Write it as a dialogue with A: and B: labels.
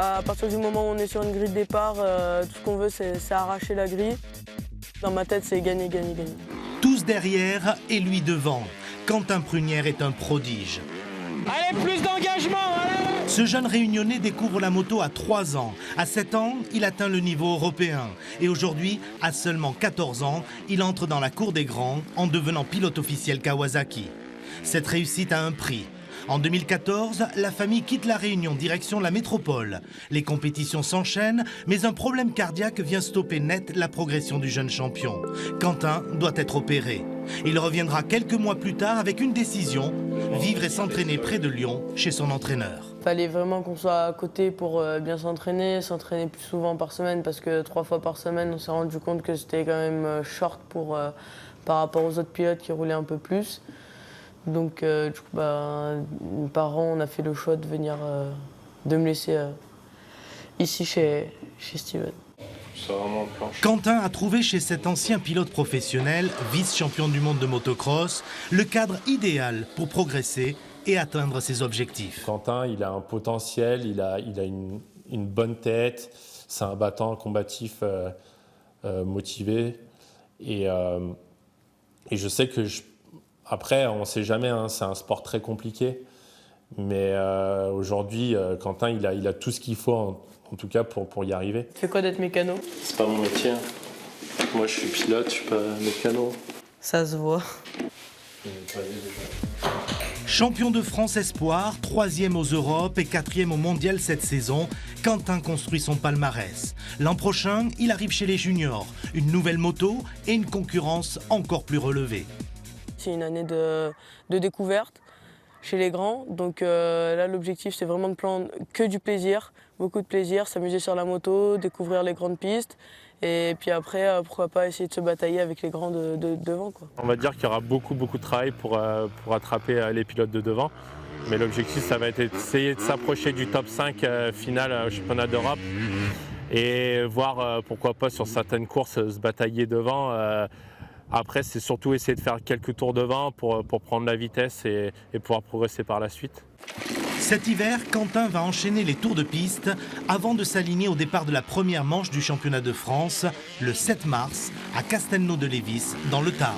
A: À partir du moment où on est sur une grille de départ, tout ce qu'on veut, c'est arracher la grille. Dans ma tête, c'est gagner, gagner, gagner.
B: Tous derrière et lui devant. Quentin Prunière est un prodige.
C: Allez, plus d'engagement, allez!
B: Ce jeune réunionnais découvre la moto à 3 ans. À 7 ans, il atteint le niveau européen. Et aujourd'hui, à seulement 14 ans, il entre dans la cour des grands en devenant pilote officiel Kawasaki. Cette réussite a un prix. En 2014, la famille quitte la Réunion direction la métropole. Les compétitions s'enchaînent, mais un problème cardiaque vient stopper net la progression du jeune champion. Quentin doit être opéré. Il reviendra quelques mois plus tard avec une décision, vivre et s'entraîner près de Lyon chez son entraîneur.
A: Il fallait vraiment qu'on soit à côté pour bien s'entraîner plus souvent par semaine parce que 3 fois par semaine, on s'est rendu compte que c'était quand même short par rapport aux autres pilotes qui roulaient un peu plus. Donc, du coup, mes parents, on a fait le choix de venir, de me laisser ici chez Steven.
B: Quentin a trouvé chez cet ancien pilote professionnel, vice-champion du monde de motocross, le cadre idéal pour progresser et atteindre ses objectifs.
D: Quentin, il a un potentiel, il a une bonne tête, c'est un battant combatif motivé. Et je sais que après, on ne sait jamais, hein, c'est un sport très compliqué. Mais aujourd'hui, Quentin, il a tout ce qu'il faut, en tout cas, pour y arriver.
A: Tu fais quoi d'être mécano?
D: C'est pas mon métier. Moi, je suis pilote, je suis pas mécano.
A: Ça se voit.
B: Champion de France espoir, 3e aux Europes et 4e au mondial cette saison, Quentin construit son palmarès. L'an prochain, il arrive chez les juniors, une nouvelle moto et une concurrence encore plus relevée.
A: C'est une année de découverte chez les grands. Donc là, l'objectif, c'est vraiment de prendre que du plaisir, beaucoup de plaisir, s'amuser sur la moto, découvrir les grandes pistes. Et puis après, pourquoi pas essayer de se batailler avec les grands devant, quoi.
D: On va dire qu'il y aura beaucoup de travail pour attraper les pilotes de devant. Mais l'objectif, ça va être d'essayer de s'approcher du top 5 final au championnat d'Europe. Et voir, pourquoi pas, sur certaines courses, se batailler devant. Après, c'est surtout essayer de faire quelques tours devant pour prendre la vitesse et pouvoir progresser par la suite.
B: Cet hiver, Quentin va enchaîner les tours de piste avant de s'aligner au départ de la première manche du championnat de France, le 7 mars, à Castelnau-de-Lévis, dans le Tarn.